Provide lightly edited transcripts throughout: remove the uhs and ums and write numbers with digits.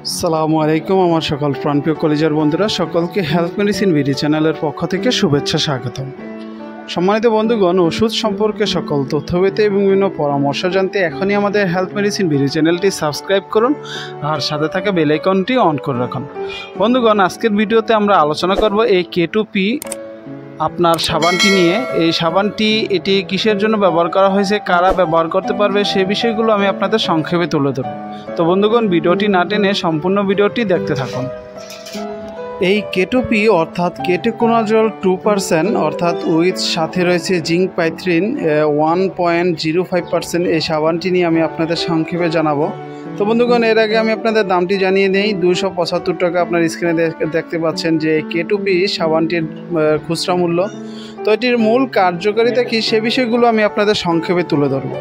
আসসালামু আলাইকুম আমার সকল প্রাণপ্রিয় কলেজের বন্ধুরা, সকলকে হেলথ মেডিসিন ভিডি চ্যানেলের পক্ষ থেকে শুভেচ্ছা স্বাগতম। সম্মানিত বন্ধুগণ, ওষুধ সম্পর্কে সকল তথ্য পেতে এবং বিভিন্ন পরামর্শ জানতে এখনই আমাদের হেলথ মেডিসিন ভিডি চ্যানেলটি সাবস্ক্রাইব করুন আর সাথে থাকা বেল আইকনটি অন করে রাখুন। বন্ধুগণ, আজকের ভিডিওতে আমরা আলোচনা করব এই K2P আপনার সাবানটি নিয়ে। এই সাবানটি এটি কিসের জন্য ব্যবহার করা হয়েছে, কারা ব্যবহার করতে পারবে, সেই বিষয়গুলো আমি আপনাদের সংক্ষেপে তুলে ধরব। তো বন্ধুগণ, ভিডিওটি না টেনে সম্পূর্ণ ভিডিওটি দেখতে থাকুন। এই K2P অর্থাৎ কেটোকোনাজল 2% অর্থাৎ উইথ সাথে রয়েছে জিঙ্ক পাইথ্রিন 1.05%। এই সাবানটি নিয়ে আমি আপনাদের সংক্ষেপে জানাবো। তো বন্ধুগণ, এর আগে আমি আপনাদের দামটি জানিয়ে নেই। 275 টাকা আপনার স্ক্রিনে দেখতে পাচ্ছেন যে K2P সাবানটির খুচরা মূল্য। তো এটির মূল কার্যকারিতা কী, সে বিষয়গুলো আমি আপনাদের সংক্ষেপে তুলে ধরব।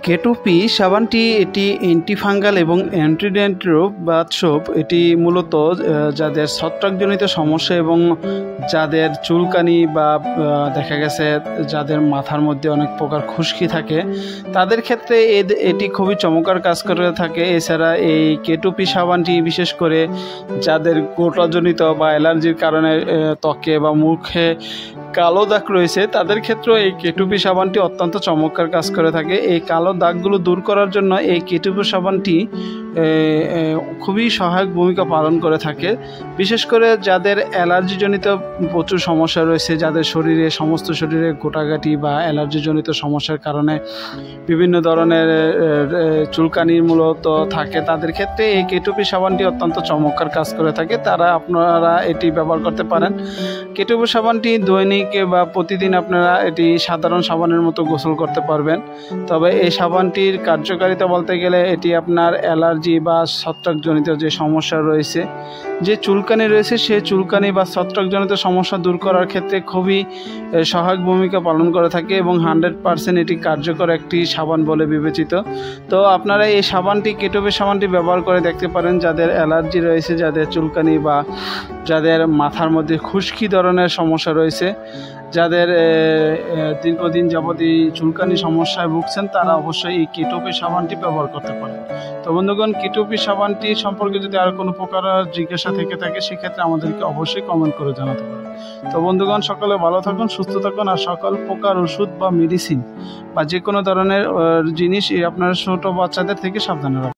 K2P সাবানটি এটি অ্যান্টিফাঙ্গাল এবং অ্যান্টিডেন্ড্রোবাথসোপ। এটি মূলত যাদের ছত্রাকজনিত সমস্যা এবং যাদের চুলকানি বা দেখা গেছে যাদের মাথার মধ্যে অনেক প্রকার খুশকি থাকে, তাদের ক্ষেত্রে এটি খুবই চমৎকার কাজ করে থাকে। এছাড়া এই K2P সাবানটি বিশেষ করে যাদের গোটাজনিত বা অ্যালার্জির কারণে ত্বকে বা মুখে কালো দাগ রয়েছে, তাদের ক্ষেত্রে এই K2P সাবানটি অত্যন্ত চমৎকার কাজ করে থাকে। এই কালো দাগগুলো দূর করার জন্য এই K2P সাবানটি খুবই সহায়ক ভূমিকা পালন করে থাকে। বিশেষ করে যাদের অ্যালার্জিজনিত প্রচুর সমস্যা রয়েছে, যাদের সমস্ত শরীরে গোটাগাটি বা অ্যালার্জিজনিত সমস্যার কারণে বিভিন্ন ধরনের চুলকানির মূলত থাকে, তাদের ক্ষেত্রে এই K2P সাবানটি অত্যন্ত চমৎকার কাজ করে থাকে। আপনারা এটি ব্যবহার করতে পারেন। K2P সাবানটি দৈনিক বা প্রতিদিন আপনারা এটি সাধারণ সাবানের মতো গোসল করতে পারবেন। তবে এই সাবানটির কার্যকারিতা বলতে গেলে এটি আপনার অ্যালার্জি বা ছত্রাকজনিত যে সমস্যা রয়েছে, যে চুলকানি রয়েছে, সেই চুলকানি বা ছত্রাকজনিত সমস্যা দূর করার ক্ষেত্রে খুবই সহায়ক ভূমিকা পালন করে থাকে এবং 100% এটি কার্যকর একটি সাবান বলে বিবেচিত। তো আপনারা এই সাবানটি K2P সাবানটি ব্যবহার করে দেখতে পারেন। যাদের অ্যালার্জি রয়েছে, যাদের চুলকানি বা যাদের মাথার মধ্যে খুশকি ধরনের সমস্যা রয়েছে, যাদের দীর্ঘদিন যাবত এই চুলকানি সমস্যায় ভুগছেন, তারা অবশ্যই এই K2P সাবানটি ব্যবহার করতে পারেন। তো বন্ধুগণ, K2P সাবানটি সম্পর্কে যদি আর কোনো প্রকার জিজ্ঞাসা থেকে থাকে, সেক্ষেত্রে আমাদেরকে অবশ্যই কমেন্ট করে জানাতে পারেন। তো বন্ধুগণ, সকলে ভালো থাকুন, সুস্থ থাকুন আর সকল প্রকার ওষুধ বা মেডিসিন বা যে কোনো ধরনের জিনিস আপনারা ছোটো বাচ্চাদের থেকে সাবধানে রাখুন।